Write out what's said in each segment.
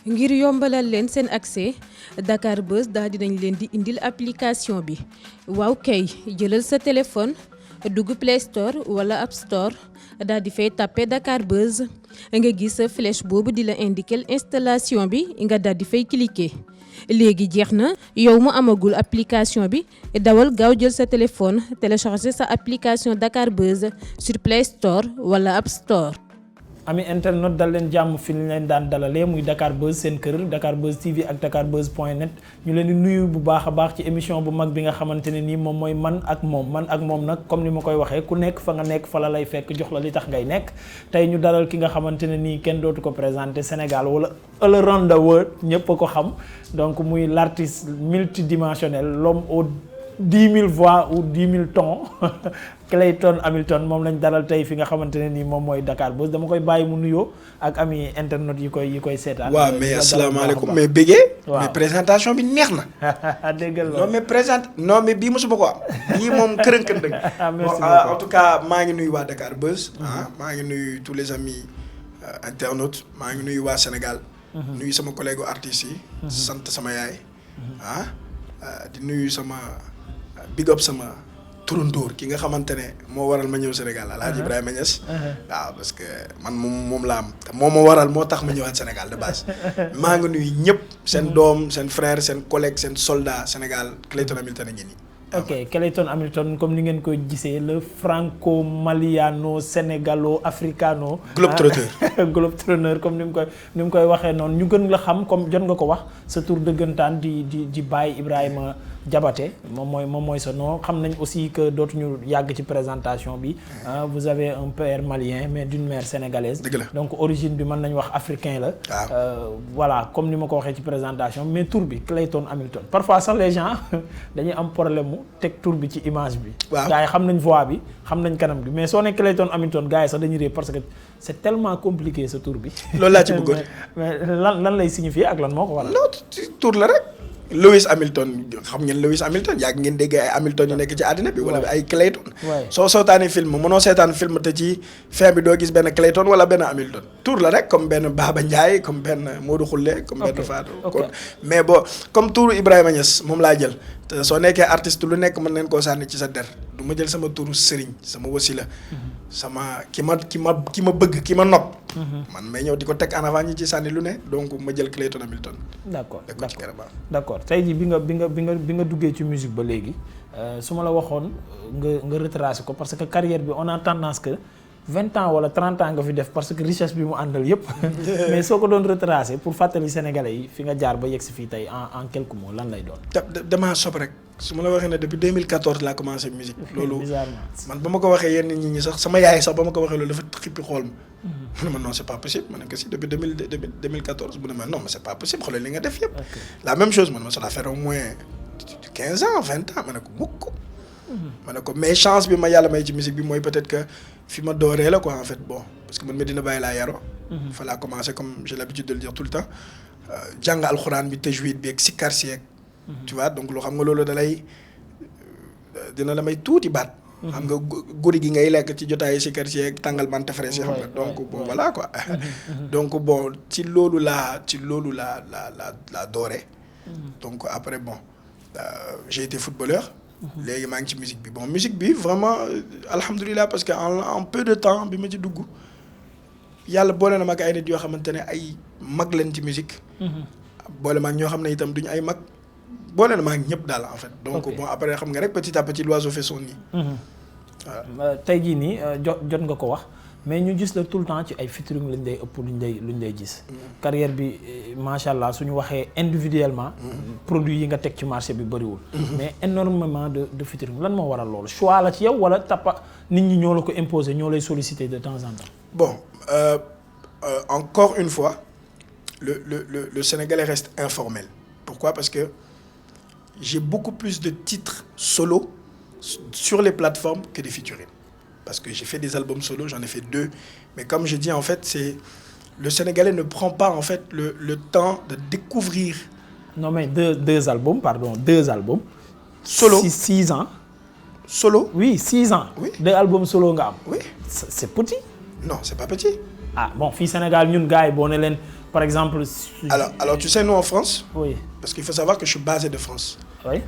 ngir yombalal leen seen accès Dakar Buzz daal dinañ leen di indil application bi waaw kay jëlal sa téléphone dugg Play Store wala App Store daal di fay tapé Dakar Buzz nga gis flèche boobu di la indiquer installation bi nga daal di fay cliquer léegi jeex na yow mu amagul application bi dawal gaaw jël sa téléphone télécharger sa application Dakar Buzz sur Play Store wala App Store. ami internet dal leen jàmm fi ñu leen daan dalalee muy Dakar Buzz seen kër Dakar Buzz TV ak dakarbuzz.net ñu leen di nuyu bu baax a baax ci émission bu mag bi nga xamante ne nii moom mooy man ak moom nag comme ni ma koy waxee ku nekk fa nga nekk fa la lay fekk jox la li tax ngay nekk tey ñu dalal ki nga xamante ne nii kenn dootu ko présenter Sénégal wala all around the world ñëpp a ko xam donc muy l'artiste multidimensionnel l'homme aux 10 000 voix ou 10 000 tons Clayton Hamilton moom lañ dalal tey fi nga xamante ne nii moom mooy Dakar Buzz dama koy bàyyi mu nuyoo ak ami internet yi koy seetaan. waaw mais asalaamaaleykum mais bëggee. waaw mais présentation bi neex na. déggal non mais bii mosuma ko am. bii moom kërën-kërën dëgg. merci en tout cas maa ngi nuyu waa Dakar Buzz. maa ngi nuyu tous les amis internautes maa ngi nuyu waa Sénégal. nuyu sama collègue artistes yi. sant sama yaay. di nuyu sama. big up sama turandóor ki nga xamante ne moo waral ma ñëw Sénégal Alaaji Ibrahima Niass. waaw parce que man moom laa am te moo ma waral moo tax ma ñëwaat Sénégal de base. maa ngi nuyu ñëpp seen doom seen frère seen collègue seen soldat Sénégal Clayton Hamilton a ngi nii. ok Clayton Hamilton comme ni ngeen koy gisee le franco maliano sénégalo africano. globetrotter globetrotter comme ni mu koy waxee noonu ñu gën la xam comme jot nga ko wax sa tur dëggantaan di Baye Ibrahima Diabaté moom mooy sa nom xam nañ aussi que dootuñu yàgg ci présentation bi. vous avez un père malien mais d'une mère sénégalaise. dëgg la donc origine bi mën nañ wax africain la. voilà comme ni ma ko waxee ci présentation mais tur bi Clayton Hamilton parfois sax les gens dañuy am problème mu teg tur bi ci image bi. waaw gars yi xam nañ voix bi xam nañ kanam bi mais soo ne Clayton Hamilton gars yi sax dañuy réer parce que c'est tellement compliqué sa tur bi. loolu laa ci bëggoon mais lan lay signifier ak lan moo ko waral. non tur la rek. Lewis Hamilton xam ngeen Lewis Hamilton yàgg ngeen dégg ay Hamilton yu nekk ci àddina bi wala ay Clayton. soo sootaani film mënoo seetaan film te ci fin bi doo gis benn Clayton wala benn Hamilton. tur la rek comme benn Baba Ndiaye comme benn Modou Khoule comme benn Fatou. mais bon comme turu Ibrahima Niass moom laa jël te soo nekkee artiste lu nekk mën neen koo sànni ci sa der du ma jël sama turu sëriñ sama wasila sama ki ma bëgg ki ma nopp. man may ñëw di ko teg en avant ñi ci sànni lu ne donc ma jël Clayton Hamilton. d'accord tey jii bi nga duggee ci musique ba léegi su ma la waxoon nga retracé ko parce que carrière bi on a tendance que 20 ans wala 30 ans nga fi def parce que richesse bi mu àndal yépp mais soo ko doon retracé pour fàttali sénégalais yi fi nga jaar ba yegg si fii tey en quelques mots lan lay doon. damaa sob rek su ma la waxee ne depuis 2014 laa commencé musique. loolu bizarrement man ba ma ko waxee yenn nit ñi sax sama yaay sax ba ma ko waxee loolu dafa xippi xool ma. mu ne ma non c'est pas possible ma ne ko si depuis 2014 mu ne ma non mais c'est pas possible xoolal li nga def yépp. la même chose man ma ça va faire au moins 15 ans 20 ans ma ne ko mukk. ma ne ko mais chance bi ma yàlla may ci musique bi mooy peut-être que fi ma dooree la quoi en fait bon parce que man Medina Baye laa yaroo. fa laa commencé comme j'ai l'habitude de le dire tout le temps jàng alxuraan bi tajwid bi ak sikkar si ak tu vois donc loo xam nga loolu dina la may tuuti baat. xam nga guri gi ngay lekk ci jotaayu sikkar si ak tàngal bante fraîche xam nga donc bon voilà quoi. donc bon ci loolu laa dooree. donc après bon j'ai été footballeur. léegi maa ngi ci musique bi bon musique bi vraiment alhamdulilah parce que en peu de temps bi ma ci dugg yàlla boole na ma ak ay nit yoo xamante ne ay mag leen ci musique. boole ma ak ñoo xam ne itam duñu ay mag boole na ma ak ñëpp daal en fait. donc bon après xam nga rek petit à petit l'oiseau fait son nid. voilà tey jii nii jot nga ko wax mais ñu gis la tout le temps ci ay featuring lañ lay ëpp luñ lay gis. carrière bi macha allah suñu waxee individuellement. produits yi nga teg ci marché bi bëriwul. mais énormément de featuring lan moo waral loolu choix la ci yow wala tappa nit ñi ñoo la ko imposer ñoo lay solliciter de temps en temps. bon encore une fois le Sénégalais reste informel. Pourquoi? Parce que j'ai beaucoup plus de titres solo sur les plateformes que des featuring. Parce que j'ai fait des albums solo, j'en ai fait 2. Mais comme je dis, en fait, le Sénégalais ne prend pas en fait le temps de découvrir. Non mais deux albums. Solo. 6 ans. Solo. Oui, 6 ans. Oui. 2 albums solo nga am. Oui. C'est petit. Non, c'est pas petit. Ah bon, fii Sénégal ñun gars yi boo ne leen par exemple. Alors tu sais, nous en France. Oui. Parce qu'il faut savoir que je suis basé de France. Oui.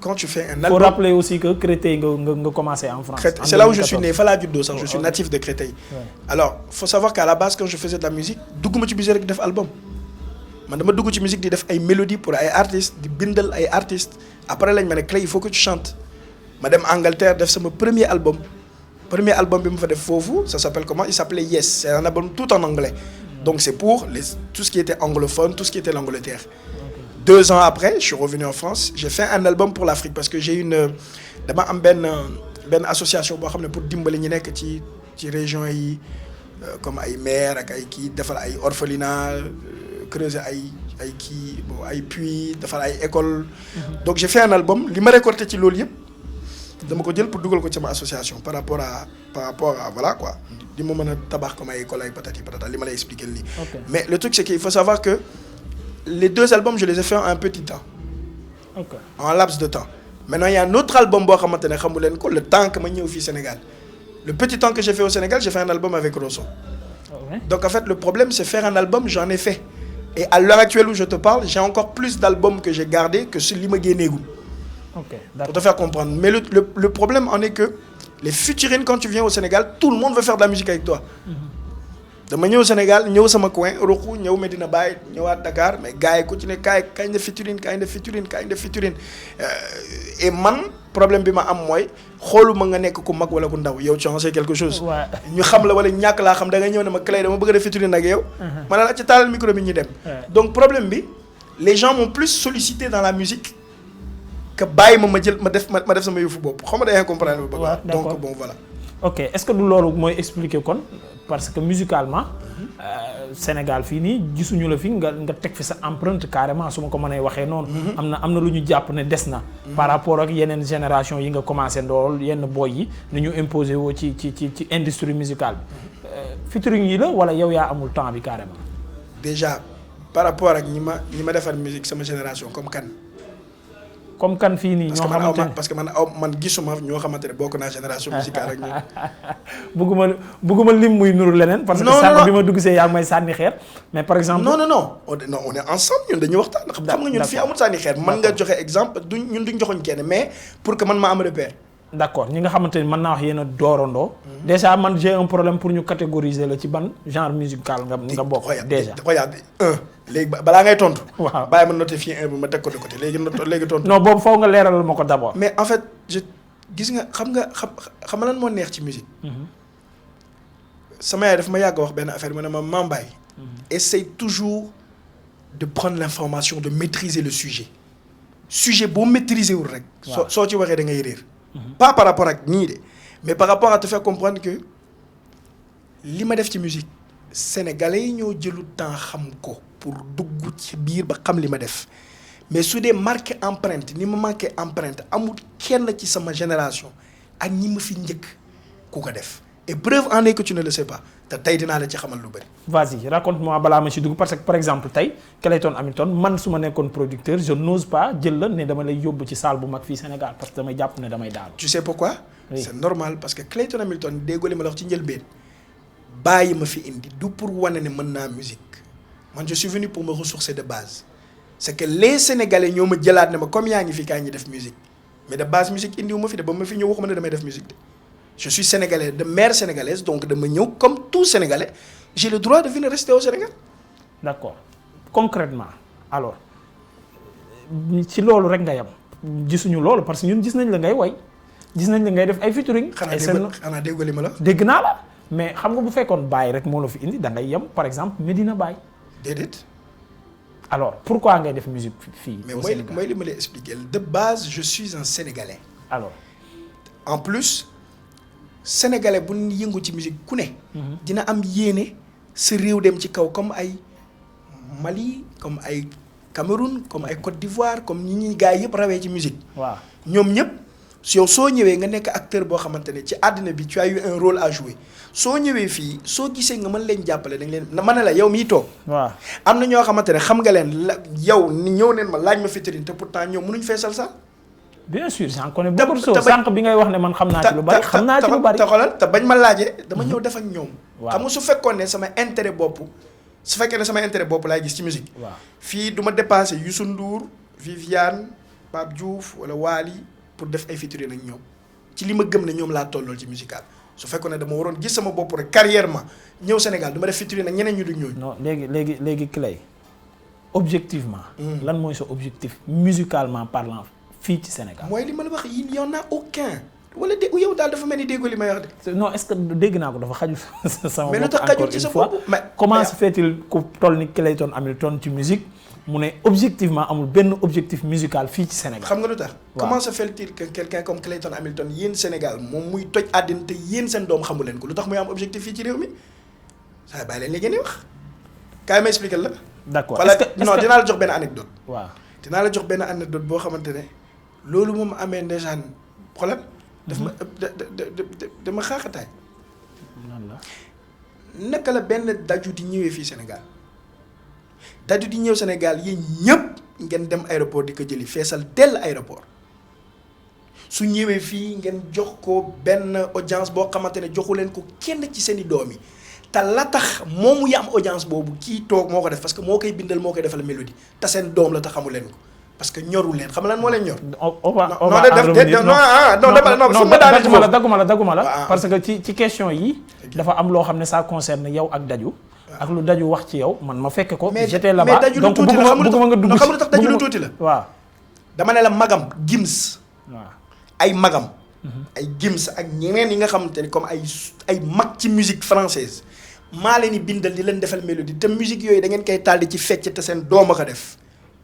Quand tu fais un Il faut album. rappeler aussi que Créteil nga commencé en France. C'est là où je suis né. Fala juddoo sax, je suis natif de Créteil. Ouais. Alors faut savoir qu'à la base quand je faisais de la musique dugguma ci musique rek def album. Man dama dugg ci musique di def ay mélodies pour ay artistes di bindal ay artistes après lañ ma ne Clé il faut que tu chantes. Ma dem Angleterre def sama premier album bi ma fa def foofu ça s'appelle comment? Il s'appelait Yes. C'est un album tout en anglais. Donc c'est pour tout ce qui était anglophone, tout ce qui était l'Angleterre. 2 ans après, je suis revenu en France. J'ai fait un album pour l'Afrique parce que j'ai dama am benn association boo xam ne pour dimbali ñi nekk ci région yi comme ay maire ak ay kii defal ay orphelinat creuser ay kii bon ay puits defal ay école. Donc j'ai fait un album li ma récolté ci loolu yëpp dama ko jël pour dugal ko ci ma association par rapport à voilà quoi di ma mën a tabax comme ay école ay patati patata li ma lay expliquer nii. Mais le truc c'est qu'il faut savoir que les 2 albums je les ai fait en un petit temps. En laps de temps. Maintenant il y a un autre album boo xamante ne xamu leen ko le temps que ma ñëw fii Sénégal le petit temps que j'ai fait au Sénégal j'ai fait un album avec Rosso. Donc en fait le problème c'est faire un album j'en ai fait et à l'heure actuelle où je te parle j'ai encore plus d'albums que j'ai gardé que li ma génneegul. Pour te faire comprendre. Mais le problème en est que les featuring quand tu viens au Sénégal tout le monde veut faire de la musique avec toi. dama ñëw Sénégal ñëw sama coin Roxu ñëw Medina Baye ñëwaat Dakar mais gars yi ku ci ne kañ de featuring et man problème bi ma am mooy xooluma nga nekk ku mag wala ku ndaw yow tu en sais quelque chose. ñu xam la wala ñàkk laa xam da nga ñëw ne ma Clé dama bëgg a def featuring ak yow. ma ne la ci taalal micro bi ñu dem. Donc problème bi les gens m'ont plus sollicité dans la musique que bàyyi ma jël ma def sama yëfu bopp xam nga da ngay comprendre. Donc bon voilà. Ok est-ce que du loolu mooy expliquer kon parce que musicalement Sénégal fii nii gisuñu la fi nga teg fi sa empreinte carrément su ma ko mënee waxee noonu. am na lu ñu jàpp ne des na. par rapport ak yeneen génération yi nga commencé ndool yenn boy yi ni ñu imposé woo ci industrie musicale bi. featuring yi la wala yow yaa amul temps bi carrément. Déjà par rapport ak ñi ma defar musique sama génération comme kan fii nii ñoo xamante ne parce que man gisuma ñoo xamante ne bokk naa génération musicale ak ñoom. bëgguma lim muy nuru leneen. parce que sànq bi ma dugg see yaa ngi may sànni xeer. mais par exemple non on est ensemble ñun dañuy waxtaan. xam nga ñun fii amul sànni xeer. mën nga joxe exemple ñun duñ joxoñ kenn mais pour que man ma am repère. D'accord ñi nga xamante ni mën naa wax yéen a doorandoo. déjà man j'ai un problème pour ñu catégoriser la ci ban genre musical nga bokk. déjà regarde léegi balaa ngay tontu. waaw bàyyi ma notifier un bu ma teg ko de côté léegi tontu. non boobu faw nga leeralal ma ko d'abord. mais en fait gis nga xam lan moo neex ci musique. sama yaay daf ma yàgg wax benn affaire ma ne ma Mambaye. essaye toujours de prendre l'information de maîtriser le sujet boo maîtriser wul rek. soo ci waxee da ngay réer. Pas par rapport ak ñii de mais par rapport à te faire comprendre que li ma def ci musique sénégalais yi ñoo jëlu temps xam ko pour dugg ci biir ba xam li ma def mais su dee marqué empreinte ni ma marqué empreinte amul kenn ci sama génération ak ñi ma fi njëkk ku ko def et preuve en est que tu ne le sais pas te tey dinaa la ci xamal lu bëri. Vas-y raconte-moi balaa ma ci dugg parce que par exemple tey Clayton Hamilton man su ma nekkoon producteur je n'ose pas jël la ne dama lay yóbbu ci salle bu mag fii Sénégal parce que damay jàpp ne damay daal. tu sais pourquoi. Oui. C'est normal parce que Clayton Hamilton déggoo li ma la wax ci njëlbeen bàyyi ma fi indi du pour wane ne mën naa musique man je suis venu pour me ressourcer de base c'est que les Sénégalais ñoo ma jëlaat ne ma comme yaa ngi fi kaa ñi def musique mais de base musique indiwu ma fi de ba ma fi ñëw waxuma ne damay def musique de. Je suis sénégalais de mère sénégalaise donc dama ñëw comme tout sénégalais j'ai le droit de venir rester au Sénégal. D'accord concrètement alors ci loolu rek nga yam gisuñu loolu parce que ñun gis nañ la ngay way gis nañ la ngay def ay featuring. xanaa déggoo li ma la. dégg naa la mais xam nga bu fekkoon Baye rek moo la fi indi da ngay yem par exemple Medina Baye. déedéet. alors pourquoi ngay def musique fii. mais mooy li ma lay expliquer de base je suis un sénégalais. alors en plus. Sénégalais bu ñu yëngu ci musique ku ne. dina am yéene sa réew dem ci kaw comme ay Mali comme ay Cameroun comme ay Côte d'Ivoire comme ñi gars yëpp rawee ci musique. waaw ñoom ñëpp yow soo ñëwee nga nekk acteur boo xamante ne ci àddina bi tu as eu un rôle à jouer soo ñëwee fii soo gisee nga mën leen jàppale dañ leen ma ne la yow miy toog. waaw am na ñoo xamante ne xam nga leen la yow ni ñëw neen ma laaj ma featuring te pourtant ñoom mënuñ feesal sax. bien sûr j'en connais beaucoup de choses sànq bi ngay wax ne man xam naa ci lu bari xam te bañ ma laajee dama ñëw def ak ñoom. waaw xam nga su fekkoon ne sama intérêt bopp su fekkee ne sama intérêt bopp laay gis ci musique. waaw fii du ma dépassé Youssou Ndour Viviane Pape Diouf wala Wally pour def ay featuring ak ñoom ci li ma gëm ne ñoom laa tollool ci musical su fekkoon ne dama waroon gis sama bopp rek carrièrement ñëw Sénégal du ma def featuring ak ñeneen ñu du ñooñu. non léegi Clay objectivement. lan mooy sa objectif musicalement parlant fii ci Sénégal. mooy li ma la wax il y en a aucun. wala dé yow daal dafa mel ni déggoo li may wax de. non est-ce que dégg naa ko dafa xaju sama mais lu tax xajul ci sa bopp comment se fait-il ku toll ni Clayton Hamilton ci musique mu ne objectivement amul benn objectif musical fii ci Sénégal. xam nga lu tax. comment se fait-il que quelqu'un comme Clayton Hamilton yéen Sénégal moom muy toj àddina te yéen seen doom xamu leen ko lu tax muy am objectif fii ci réew mi saa bàyyi leen li ngeen di wax kaay ma expliquer la. d'accord voilà non dinaa la jox benn anecdote. waaw dinaa la jox benn anecdote boo xamante ne loolu moom amee ndeysaan xoolal. daf ma dama xaaxataay. nan la. naka la benn daju di ñëwee fii Sénégal daju di ñëw Sénégal yéen ñëpp ngeen dem aéroport di ko jëli feesal dell aéroport su ñëwee fii ngeen jox ko benn audience boo xamante ne joxu leen ko kenn ci seen i doom yi te la tax moom mu am audience boobu kii toog moo ko def parce que moo koy bindal moo koy defal mélodie te seen doom la te xamu leen ko. parce que ñorul leen xam lan moo leen ñor. dagguma la parce que ci question yi dafa am loo xam ne ça concerne yow ak Daju. ak lu Daju wax ci yow man ma fekke ko. j'étais là-bas donc bëgguma nga dugg xam nga tax Daju lu tuuti la. waaw dama ne la magam Gims. waaw ay magam. ay Gims ak ñeneen yi nga xamante ni comme ay mag ci musique française maa leen di bindal di leen defal mélodie te musique yooyu da ngeen koy taal di ci fecc te seen doom a ko def.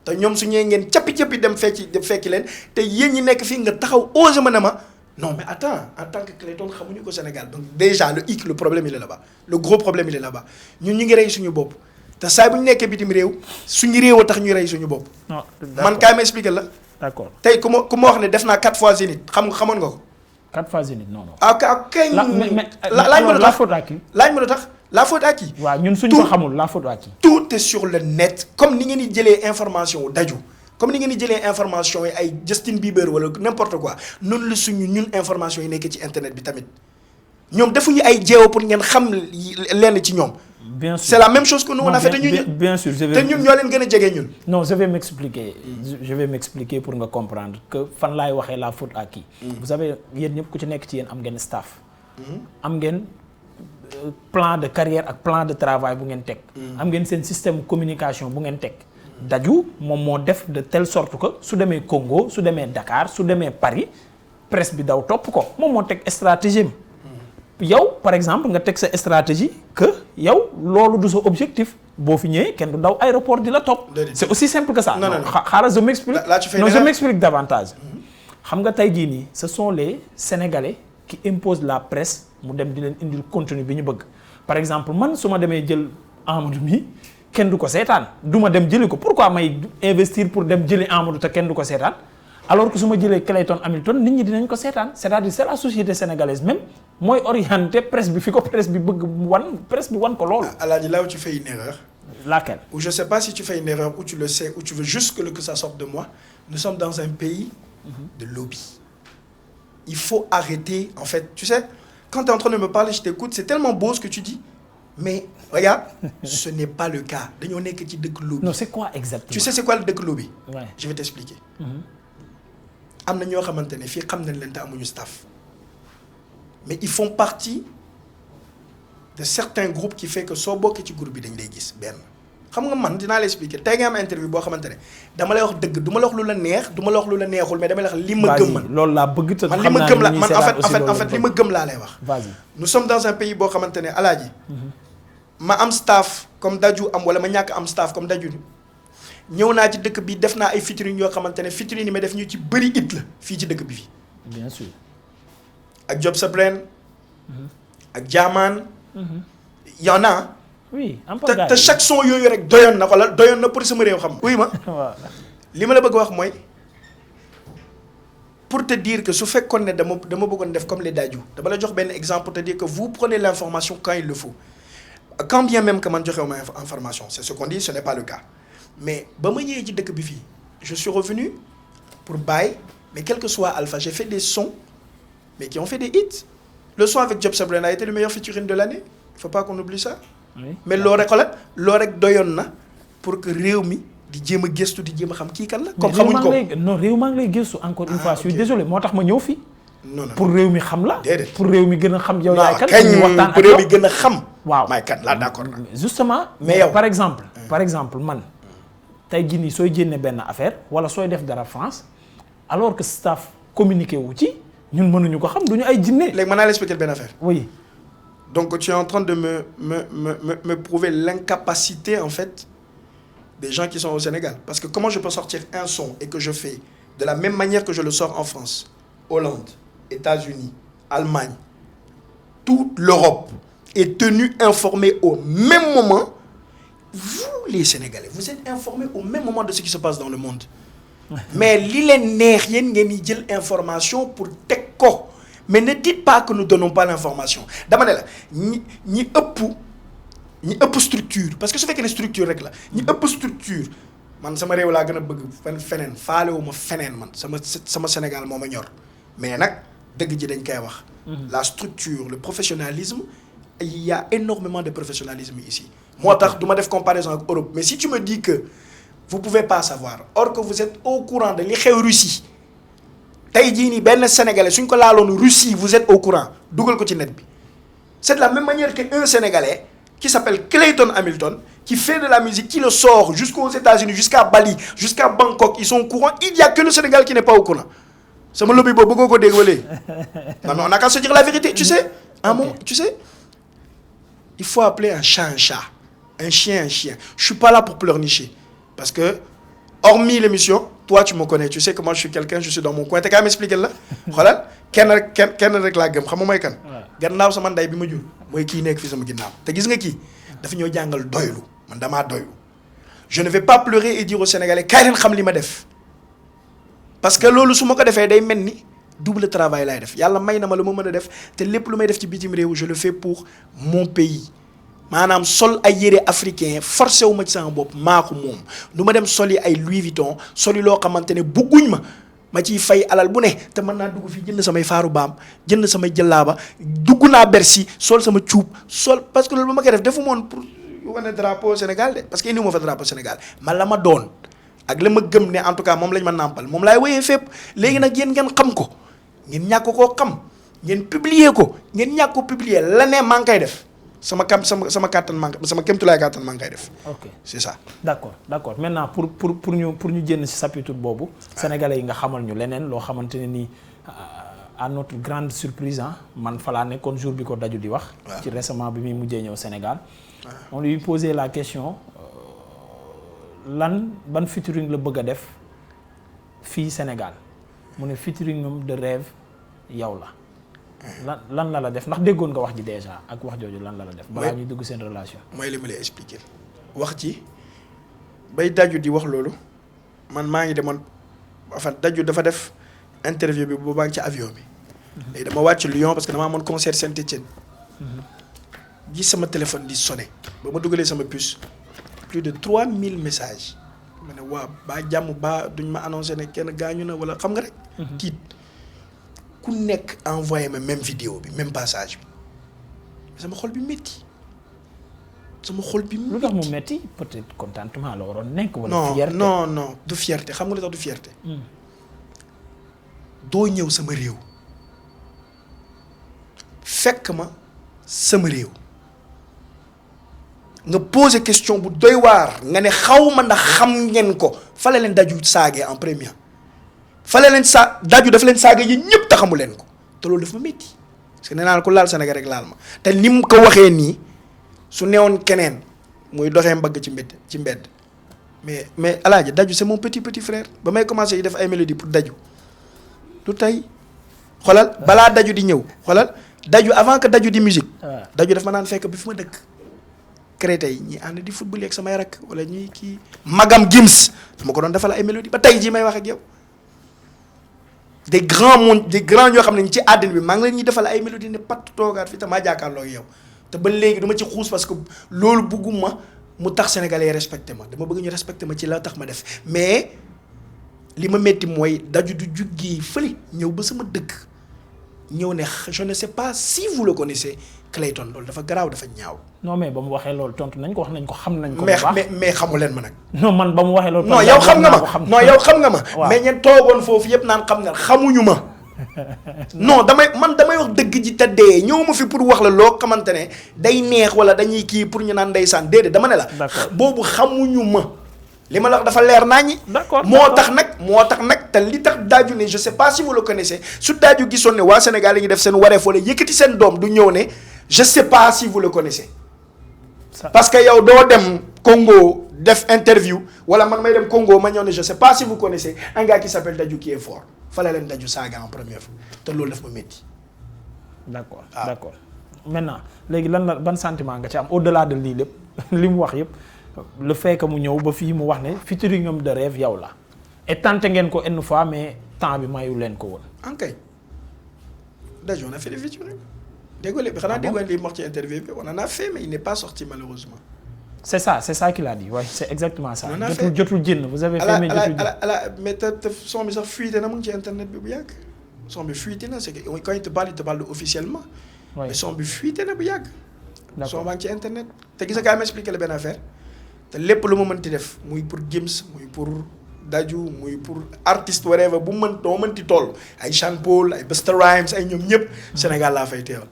te ñoom su ñëwee ngeen cappi dem fekki leen te yéen ñi nekk fii nga taxaw osé ma ne ma non mais attends en tant que Clayton xamuñu ko Sénégal donc déjà le problème il est là-bas le gros problème il est là-bas ñun ñu ngi rey suñu bopp te saa bu ñu nekkee bitim réew suñu réew a tax ñuy rey suñu bopp. man kaay ma expliquer la. d'accord tey ku ma wax ne def naa 4 fois Zénith xamoon nga ko. 4 fois Zénith non. kay. laaj ma la faute à qui. laaj ma lu tax. La faute à qui? waaw ñun suñu ko xamul la faute à qui? Tout est sur le net comme ni ngeen di jëlee information Daju comme ni ngeen di jëlee information yi ay Justin Bieber wala n'importe quoi noonu la suñu ñun information yi nekk ci internet bi tamit ñoom defuñu ay jéego pour ngeen xam lenn ci ñoom. bien sûr c'est la même chose que nous on a fait te ñun bien sûr te ñun ñoo leen gën a jege ñun. non je vais m'expliquer pour nga comprendre que fan laay waxee la faute à qui. vous savez yéen ñëpp ku ci nekk ci yéen am ngeen staff. am ngeen. plan de carrière ak plan de travail bu ngeen teg. am ngeen seen système communication bu ngeen teg. Daju moom moo def de telle sorte que su demee Congo su demee Dakar su demee Paris presse bi daw topp ko moom moo teg stratégie am. yow par exemple nga teg sa stratégie que yow loolu du sa objectif boo fi ñëwee kenn du daw aéroport di la topp. c'est aussi simple que ça. non xaaral je m'explique davantage. xam nga tey jii nii ce sont les Sénégalais qui imposent la presse. mu dem di leen indil contenu bi ñu bëgg par exemple man su ma demee jël Amadou mi kenn du ko seetaan du ma dem jëli ko pourquoi may investir pour dem jëli Amadou te kenn du ko seetaan alors que su ma jëlee Clayton Hamilton nit ñi dinañ ko seetaan c'est-à-dire c'est la société sénégalaise même mooy orienté presse bi fi ko presse bi bëgg presse bi wan ko loolu. Alaaji là où tu fais une erreur. Laquelle? Ou je sais pas si tu fais une erreur ou tu le sais ou tu veux juste que ça sorte de moi. Nous sommes dans un pays de lobby. Il faut arrêter en fait tu sais. Quand tu es en train de me parler, je t'écoute, c'est tellement beau ce que tu dis. Mais regarde, ce n'est pas le cas. Dañoo nekk ci dëkk lobby. Non, c'est quoi exactement? Tu sais c'est quoi le dëkk lobby? Ouais. Je vais t'expliquer. Am na ñoo xamante ne fii xam nañ leen te amuñu staff. Mais ils font partie de certains groupes qui fait que soo bokkee ci groupe bi dañ lay gis benn. xam nga man dinaa la expliquer tey nga am interview boo xamante ne dama lay wax dëgg du ma la wax lu la neex du ma la wax lu la neexul mais dama lay wax li ma gëm man. loolu laa bëgg te man li ma gëm la man en fait li ma gëm laa lay wax. vas-y. Nous sommes dans un pays boo xamante ne alaaji ma am staff comme Daju am wala ma ñàkk am staff comme Daju ñëw naa ci dëkk bi def naa ay featuring yoo xamante ne featuring yi ma def ñu ci bëri it la fii ci dëkk bi fii. bien sûr. ak Job sa Brain ak Jaamaan. y en a. oui te chaque son yooyu rek doyoon na xoolal doyoon na pour sama réew xam. oui ma li ma la bëgg wax mooy pour te dire que su fekkoon ne dama bëggoon def comme les Daju dama la jox benn exemple pour te dire que vous prenez l'information quand il le faut quand bien même que man joxewu ma information c'est ce qu'on dit ce n'est pas le cas mais ba ma ñëwee ci dëkk bi fii je suis revenu pour bàyyi mais quel que soit Alpha j'ai fait des sons mais qui ont fait des hits le son avec Job sa Brain a été le meilleur featuring de l'année il faut pas qu'on oublie ça. mais loo rek xoolal loo rek doyoon na pour que réew mi di jéem a gëstu di jéem a xam kii kan la. comme xamuñ ko non réew maa ngi lay gëstu encore une fois. je suis désolé moo tax ma ñëw fii. non pour réew mi xam la. déedéet pour réew mi gën a xam yow yaay kan. kañ waxtaan pour réew mi gën a xam. waaw maay kan laa d'accord na. justement mais yow par exemple man tey jii nii sooy jénne benn affaire wala sooy def dara France alors que staff communiqué wu ci ñun mënuñu ko xam duñu ay jinne. léegi mën naa la expliquer benn affaire. oui. Donc tu es en train de me prouver l'incapacité en fait des gens qui sont au Sénégal. Parce que comment je peux sortir un son et que je fais de la même manière que je le sors en France, Hollande, États-Unis, Allemagne, toute l'Europe est tenue informée au même moment. Vous les Sénégalais, vous êtes informés au même moment de ce qui se passe dans le monde. Mais li leen neex yéen ngeen di jël information pour teg ko. Mais ne dites pas que nous ne donnons pas l'information. Dama ne la ñi ëpp structure parce que su fekkee ne structure rek la ñi ëpp structure man sama réew laa gën a bëgg feneen faalewuma feneen man sama Sénégal moo ma ñor mais nag dëgg ji dañ koy wax. La structure le professionnalisme il y a énormément de professionnalisme ici. moo tax du ma def comparaison ak Europe mais si tu me dis que vous pouvez pas savoir or que vous êtes au courant de li xew Russie. tey jii nii benn Sénégalais suñ ko laaloon Russie vous êtes au courant dugal ko ci net bi c'est de la même manière qu'un Sénégalais qui s'appelle Clayton Hamilton qui fait de la musique qui le sort jusqu'aux États-Unis jusqu'à Bali jusqu'à Bangkok ils sont au courant il y a que le Sénégal qui n'est pas au courant sama lobby boobu bëggoo ko dégg wala non mais on a qu'à se dire la vérité tu sais tu sais il faut appeler un chat un chien je suis pas là pour pleurnicher parce que hormis l'émission toi tu me connais tu sais que moi je suis quelqu'un je suis dans mon coin te kaa m'expliquer la xoolal kenn rek laa gëm xam nga mooy kan gannaaw sama ndey bi ma jur mooy kii nekk fi sama ginnaaw te gis nga kii dafa ñoo jàngal doylu man damaa doylu je ne vais pas pleurer et dire aux Sénégalais kaay leen xam li ma def parce que loolu su ma ko defee day mel ni double travail laay def yàlla may na ma lu ma mën a def te lépp lu may def ci bitim réew je le fais pour mon pays maanaam sol ay yére africain forcé wu ma ci sama bopp maa ko moom du ma dem soli ay Louis Vuitton soli loo xamante ne bugguñ ma ciy fay alal bu ne te mën naa dugg fii jënd samay faaru baam jënd samay jëllaaba dugg naa Bercy sol sama cuub sol parce que loolu ba ma koy def defu moon pour wane drapeau Sénégal de parce que indi ma fa drapeau Sénégal man la ma doon ak la ma gëm ne en tout cas moom lañ ma nàmpal moom laay woyee fépp léegi nag yéen ngeen xam ko ngeen ñàkk koo xam ngeen publier ko ngeen ñàkk ko publier la ne maa ngi koy def sama kàttan maa ngi sama kéemtulaay kàttan maa ngi koy def. ok c'est ça. d'accord maintenant pour ñu jënd ci chapitre boobu. sénégalais yi nga xamal ñu leneen loo xamante ne nii à notre grande surprise man fa laa nekkoon jour bi ko daju di wax. ci récemment bi muy mujjee ñëw Sénégal. on lui posait la question ban featuring la bëgg a def fii Sénégal mu ne featuring moom de rêve yow la. lan la def ndax déggoon nga wax ji déjà ak wax jooju lan la def. balaa ñuy dugg seen relation. mooy li ma lay expliquer wax ci bay daju di wax loolu man maa ngi demoon enfin daju dafa def interview bi boobaa ngi ci avion bi. léegi dama wàcc Lyon parce que dama amoon concert Saint-Étienne. gis sama téléphone di sonné ba ma dugalee sama puce plus de 3000 messages ma ne waa ba jàmm ba duñ ma annoncé ne kenn gaañu na wala xam nga rek. tiit. ku nekk envoyé ma même vidéo bi même passage bi sama xol bi métti lu tax mu métti peut-être contentement la waroon nekk. wala fierté non du fierté xam nga lu tax du fierté. doo ñëw sama réew fekk ma sama réew nga poser question bu doy waar nga ne xaw ma ndax xam ngeen ko fa la leen daju saagee en premier. fale leen daju dafa leen saaga yi ñëpp taxamu leen ko te loolu dafa ma métti parce que nee naa ko laal Sénégal rek laal ma te ni mu ko waxee nii su newoon keneen muy doxee mbagg ci mbedd mais alaaji daju c'est mon petit frère ba may commencé yi def ay mélodie pour daju lu tey xoolal balaa daju di ñëw xoolal daju avant que daju di musique daju daf ma naan fekk bi fi ma dëkk crété yi ñi ànd di football ak samay rakk wala ñuy kii magam Gims dama ko doon defal ay mélodie ba tey jii may wax ak yow des grands ñoo xam ne ci àddina bi maa ngi leen ñuy defal ay mélodie ne pat toogaat fii te maa jàkkaarloo ak yow te ba léegi dama ci xuus parce que loolu bugguma mu tax sénégalais respecté ma dama bëgg ñu respecté ma ci la tax ma def mais li ma métti mooy daju du juggi fële ñëw ba sama dëkk ñëw ne je ne sais pas si vous le connaissez Clayton loolu dafa garaaw dafa ñaaw. non mais ba mu waxee loolu tontu nañ ko wax nañ ko xam nañ ko. bu baax mais xamu leen ma nag. non man ba mu waxee loolu. non yow xam nga ma non yow xam nga ma. waaw mais ñeen toogoon foofu yëpp naan xam nga xamuñu ma. non damay wax dëgg ji te dee ñëw ma fi pour wax la loo xamante ne day neex wala dañuy kii pour ñu naan ndeysaan déedéet dama ne la. boobu xamuñu ma. li ma la wax dafa leer naa ñi. d'accord moo tax nag te li tax daaju ne je sais pas si vous le connaissez su daaju gisoon ne waa Sénégal yi ngi def seen wareef wala yëkkati seen doom du ñëw ne je sais pas si vous le connaissez. parce que yow doo dem Congo def interview wala man may dem Congo ma ñëw ne je sais pas si vous connaissez un gars qui s'appelle Dadju qui est fort fallait leen Dadju saaga en première fois te loolu daf ma métti. d'accord d'accord maintenant léegi lan la ban sentiment nga ci am au-delà de lii lépp li mu wax yëpp le fait que mu ñëw ba fii mu wax ne featuring de rêve yow la et tenté ngeen ko une fois mais temps bi mayu leen ko woon. ok Dadju on a fait des featuring. déggoo léegi xanaa déggoo li mu wax ci interview bi on en a fait mais il n'est pas sorti malheureusement. c'est ça qu'il a dit ouais c'est exactement ça. jotul jënn vous avez fait mais jotul jënn. mais te son bi sax fuité na mu ngi ci internet bi bu yàgg. son bi fuité na c'est que quand il te parle officiellement. oui mais son bi fuité na bu yàgg. d'accord son baa ngi ci internet. te gis nga gars yi ma expliqué la benn affaire te lépp lu ma mënti def muy pour Gims muy pour Dadju muy pour artiste whatever bu mënti toll ay Sean Paul ay Busta Rhymes ay ñoom ñëpp Sénégal laa fay teewal.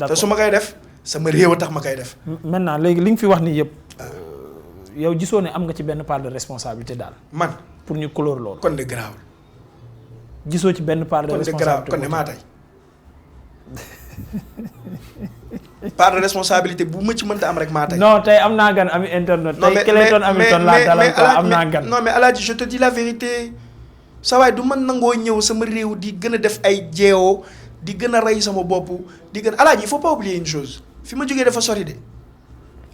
te su ma koy def sama réew a tax ma koy def. maintenant léegi li nga fi wax nii yëpp. yow gisoo ne am nga ci benn part de responsabilité daal. man pour ñu couleur loolu. kon de grave. gisoo ci benn part de responsabilité kon de maa tey. part de responsabilité bu ma ci mënta am rek maa tey. non tey am naa gan ami internet. tey Clayton Hamilton laa dalal quoi am naa gan. non mais Alaaji je te dis la vérité sa waay du man nangoo ñëw sama réew di gën a def ay jeewoo di gën a rey sama bopp di gën Alaaji il faut pas oublier une chose fi ma jógee dafa sori de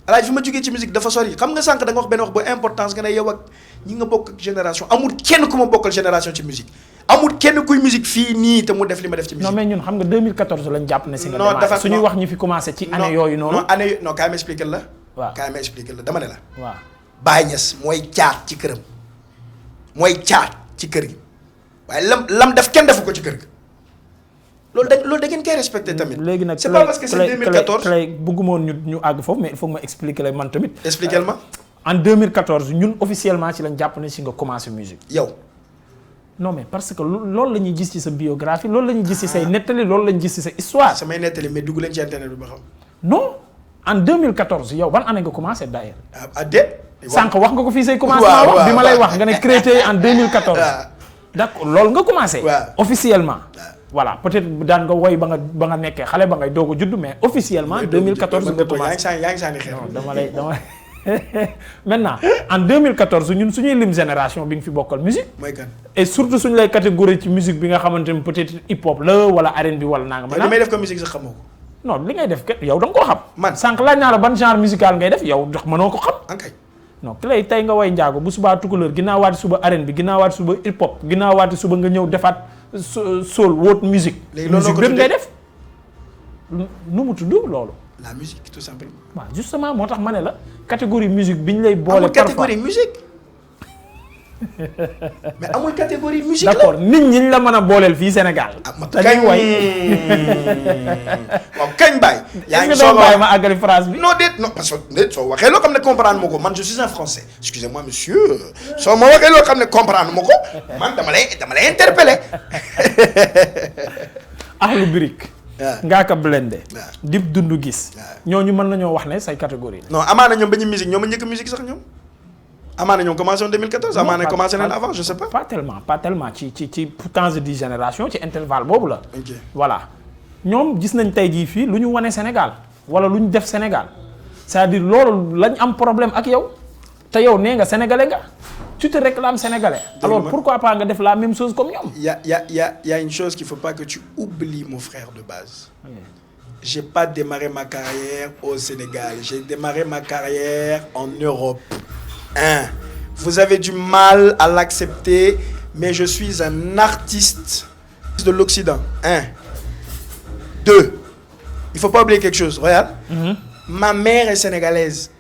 Alaaji fi ma jógee ci musique dafa sori xam nga sànq da nga wax benn wax bu importance nga ne yow ak ñi nga bokk ak génération amul kenn ku ma bokkal génération ci musique amul kenn kuy musique fii nii te mu def li ma def ci musique. non mais ñun xam nga 2014 lañ jàpp ne si nga démarré suñuy wax ñu fi commencé ci année yooyu noonu. non kaay ma expliquer la. waaw kaay ma expliquer la dama ne la. waaw Baye Niass mooy caat ci këram mooy caat ci kër gi waaye lam def kenn defu ko ci kër gi loolu da ngeen koy respecté tamit. léegi nag c'est pas parce que c'est 2014 bëgguma woon ñu àgg foofu mais il faut que ma expliquer la man tamit. expliquer ma. en 2014 ñun officiellement ci lañ jàpp ne si nga commencé musique. yow. non mais parce que loolu la ñuy gis ci sa biographie loolu la ñuy gis ci say nettali loolu la ñuy gis ci sa histoire. samay nettali mais dugg leen ci internet bi ba xam. non en 2014 yow ban année nga commencé d'ailleurs. déet. sànq wax nga ko fii say commencement wax bi ma lay wax nga ne créé en 2014. d'accord loolu nga commencé. officiellement. voilà peut-être daan nga woy ba nga nekkee xale ba ngay doog a judd mais officiellement 2014 nga commencé. yaa ngi sànni xeer. dama lay maintenant en 2014 ñun suñuy lim génération bi nga fi bokkal musique. mooy kan. et surtout suñu lay catégorie ci musique bi nga xamante ne peut-être hip hop la wala R&B wala naa nga. mais li may def ko musique sax xamoo ko. non li ngay def kat yow da nga koo xam. man sànq laaj naa la ban genre musical ngay def yow ndax mënoo ko xam. ankay. non ki lay tey nga woy njaago bu subaa tukulóor ginnaaw waati suba R&B ginnaaw waati suba hip hop ginnaaw waati suba nga ñëw defaat soul woot musique. léegi loolu musique ngay def nu mu tudd loolu. la musique tout simplement. waaw justement moo tax ma ne la catégorie musique bi ñu lay boole. amul catégorie musique mais amul catégorie musique la. d'accord nit ñi la mën a booleel fii Sénégal. kañ way waaw kañ baay. yaa ngi soog a wax ma àggali phrase bi. non déet non parce que déet soo waxee loo xam ne comprendre ma ko man je suis un français excusez-moi monsieur soo ma waxee loo xam ne comprendre ma ko man dama lay interpeller. Akhlou Brick. waaw Ngaaka Blindé. waaw Dip Doundou Guiss. ñooñu mën nañoo wax ne say catégorie la. non amaana ñoom ba ñu musique ñoom a njëkk musique sax ñoom. amaana ñoom commencé en 2014 amaana commencé nañ avant je sais pas. pas tellement ci temps de 10 génération ci intervalle boobu la. ok voilà ñoom gis nañ tey jii fii lu ñu wane Sénégal wala lu ñu def Sénégal c'est-à-dire loolu lañ am problème ak yow te yow nee nga sénégalais nga tu te réclames sénégalais. alors pourquoi pas nga def la même chose comme ñoom. y a une chose qu'il faut pas que tu oublies mon frère de base. J'ai pas démarré ma carrière au Sénégal j'ai démarré ma carrière en Europe. Vous avez du mal à l'accepter mais je suis un artiste de l'Occident. 2 il faut pas oublier quelque chose regarde. Ma mère est sénégalaise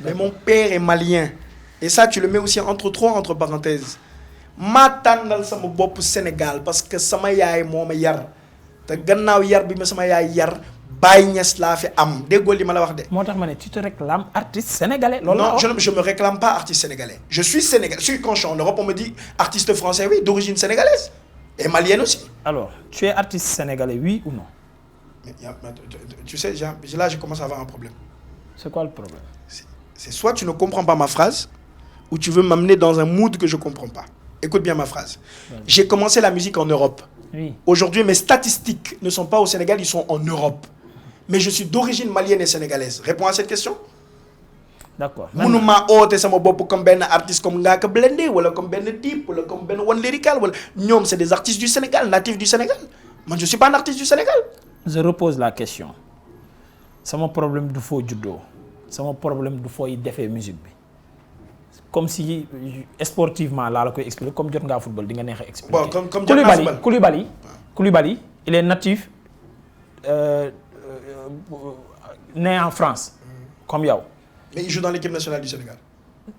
mais mon père est malien et ça tu le mets aussi entre parenthèses maa tànnal sama bopp Sénégal parce que sama yaay moo ma yar te gannaaw yar bi ma sama yaay yar Baye Niass laa fi am déggoo li ma la wax de. moo tax ma ne tu te réclames artiste sénégalais. loolu non je me réclame pas artiste sénégalais. Je suis sénégalais. Quand je suis en Europe on me dit artiste français oui d'origine sénégalaise et malienne aussi. Alors tu es artiste sénégalais oui ou non? Mais tu sais là je commence à avoir un problème. C'est quoi le problème? C'est soit tu ne comprends pas ma phrase ou tu veux m'amener dans un mood que je comprends pas. Écoute bien ma phrase. Ouais. J'ai commencé la musique en Europe. Oui. Aujourd'hui, mes statistiques ne sont pas au Sénégal, ils sont en Europe. Mais je suis d'origine malienne et sénégalaise. Réponds à cette question. D'accord. Mënuma oote sama bopp comme benn artiste comme Ngaaka Blindé wala comme benn Dip wala comme benn One Lyrical wala ñoom c'est des artistes du Sénégal, natifs du Sénégal. Moi je suis pas un artiste du Sénégal. Je repose la question. Sama problème du foo juddoo. Sama problème du fooy defee musique bi. Comme si sportivement laa la koy expliquer comme jot ngaa football di nga neex a expliquer. Bon comme jot naa football. Koulibaly il est natif né en France comme yow. Mais il joue dans l'équipe nationale du Sénégal.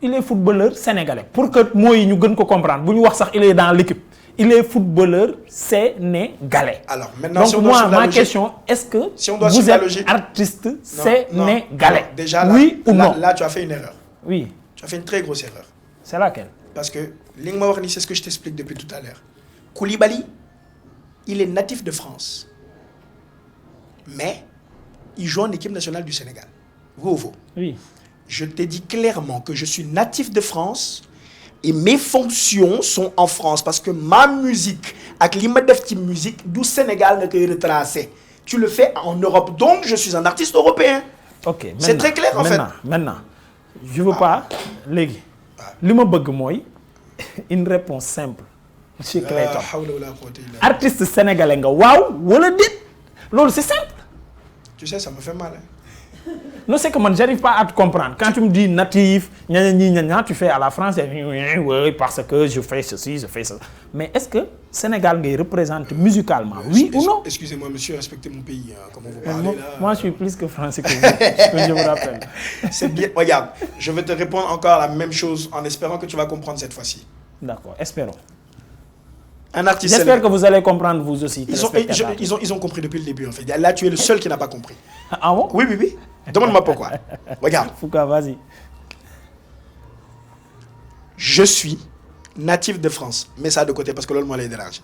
Il est footballeur sénégalais pour que mooy ñu gën ko comprendre bu ñu wax sax il est dans l'équipe. Il est footballeur sénégalais. Alors maintenant donc si on moi ma logique, question est-ce que si on doit vous êtes logique, artiste sénégalais? Non, déjà là, oui ou non? Là tu as fait une erreur. Oui. Tu as fait une très grosse erreur. C'est laquelle? Parce que li nga ma wax ni c'est ce que je t'explique depuis tout à l'heure. Koulibaly, il est natif de France. Mais il joue en équipe nationale du Sénégal. Oui. Je t'ai dit clairement que je suis natif de France et mes fonctions sont en France parce que ma musique ak li ma def ci musique du Sénégal nga koy retracer. Tu le fais en Europe donc je suis un artiste européen. OK. C'est très clair en fait. Maintenant. Je veux pas léegi li ma bëgg mooy une réponse simple. Monsieur Clayton artiste sénégalais nga waaw wala déet loolu c'est simple. Tu sais ça me fait mal. Non c'est que man j'arrive pas à te comprendre quand tu me dis natif ña tu fais à la française oui parce que je fais ceci je fais ça mais est-ce que Sénégal ngay représente musicalement oui ou non? Excusez-moi monsieur, respectez mon pays comment vous parlez là. Moi je suis plus que français que vous, je vous rappelle. C'est bien. Regarde, je vais te répondre encore la même chose en espérant que tu vas comprendre cette fois-ci. D'accord, espérons. Un artiste J'espère sénégalais. Que vous allez comprendre vous aussi. Ils ont compris depuis le début en fait. Là tu es le seul qui n'a pas compris. Ah bon? Oui. Demande-moi pourquoi. Regarde. Foucault, vas-y. Je suis natif de France. Mets ça de côté parce que l'autre moi l'a dérangé.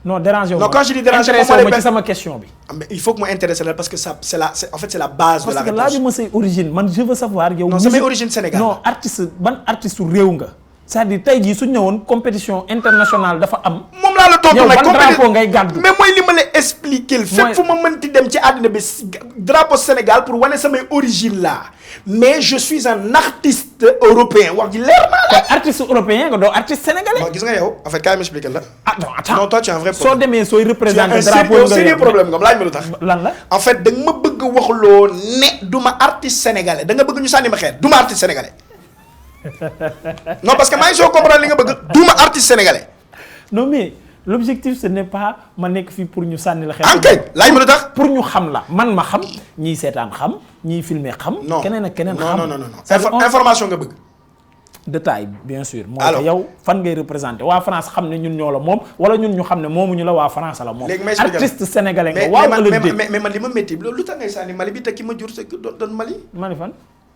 Non, déranger. Non, quand je dis déranger, c'est ma question. Mais il faut que moi intéresse parce que ça, c'est la base de la réponse. Parce que là, c'est origine. Je veux savoir. Non, c'est mes origines sénégalaises. Non, artiste réew nga. C'est-à-dire tey jii su ñëwoon compétition internationale dafa am. moom laa la tontu nag drapeau ngay gàddu. mais mooy li ma la expliquer. fépp fu ma mënti dem ci àddina bi drapeau Sénégal pour wane samay origine là mais je suis un artiste européen wax ji leer naa la. artiste européen nga doo artiste sénégalais. bon gis nga yow en fait kaay ma expliquer la. ah non attends non toi tu as un vrai problème. soo demee sooy représenter drapeau nga sérieux problème nga laaj ma lu tax. lan la en fait da nga ma bëgg waxloo ne du ma artiste sénégalais da nga bëgg ñu sànni ma xeer du ma artiste sénégalais. Non parce que maa ngi soo comprendre li nga bëgg duma artiste sénégalais. Non mais l'objectif ce n'est pas ma nekk fii pour ñu sànni la xel. ankay laaj ma lu tax. pour ñu xam la man ma xam ñiy seetaan xam ñiy filmer xam. keneen ak keneen xam non information nga bëgg. détail bien sûr. alors mooy yow fan ngay représenter waa France xam ne ñun ñoo la moom wala ñun ñu xam ne moomuñu la waa France la moom. léegi may artiste sénégalais nga waaw wala déet mais man li ma métti lu tax ngay sànni Mali bi te ki ma jur sa doon Mali. Mali fan.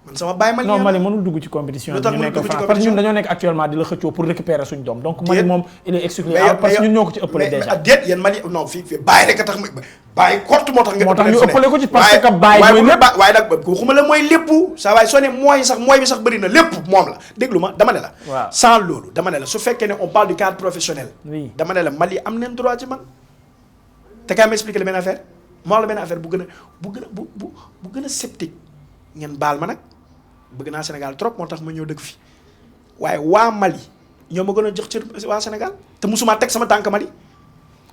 man sama baay Mali non Mali mënul dugg ci compétition. ñu nekk France parce que ñun dañoo nekk actuellement di la xëccoo pour récupérer suñu doom donc Mali moom il est exclu parce que ñun ñoo ko ci ëppale déjà. mais déet yéen Mali non fii bàyyi rek a tax bàyyi kort moo tax nga. moo tax ñu ëppale ko ci parce que bàyyi mooy lépp waaye nag ko xuma la mooy lépp saa waay soo ne mooy bi sax bëri na lépp moom la déglu ma dama ne la. waaw sans loolu dama ne la su fekkee ne on parle du cadre professionnel. oui dama ne la Mali am nañ droit ci man te kaay ma expliquer la benn affaire moo la benn affaire bu gën a sceptique ngeen baal ma nag bëgg naa Sénégal trop moo tax ma ñëw dëkk fi waaye waa Mali ñoo ma gën a jox cër waa Sénégal te musuma teg sama tànk Mali.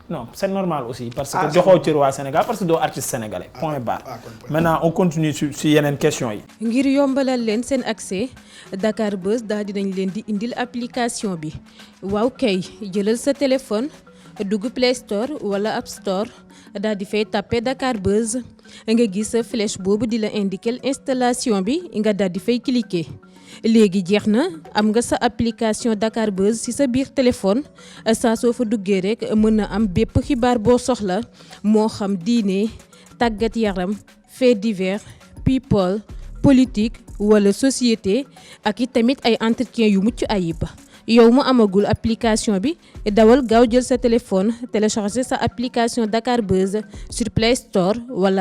non c'est normal aussi parce que joxoo cër waa Sénégal parce que doo artiste sénégalais point barre. Maintenant on continue si yeneen question yi. ngir yombalal leen seen accès Dakar Buzz daal dinañ leen di indil application bi waaw kay jëlal sa téléphone dugg Play Store wala App Store daal di fay tapé Dakar Buzz nga gis sa flèche boobu di la indiquer installation bi nga daal di fay cliquer. léegi jeex na am nga sa application Dakar Buzz ci sa biir téléphone saa soo fa duggee rek mën na am bépp xibaar boo soxla moo xam diine tàggat yaram fait divers people politique wala société ak it tamit ay entretien yu mucc ayib. yow mu amagul application bi dawal gaaw jël sa téléphone télécharger sa application Dakar Buzz sur Play Store wala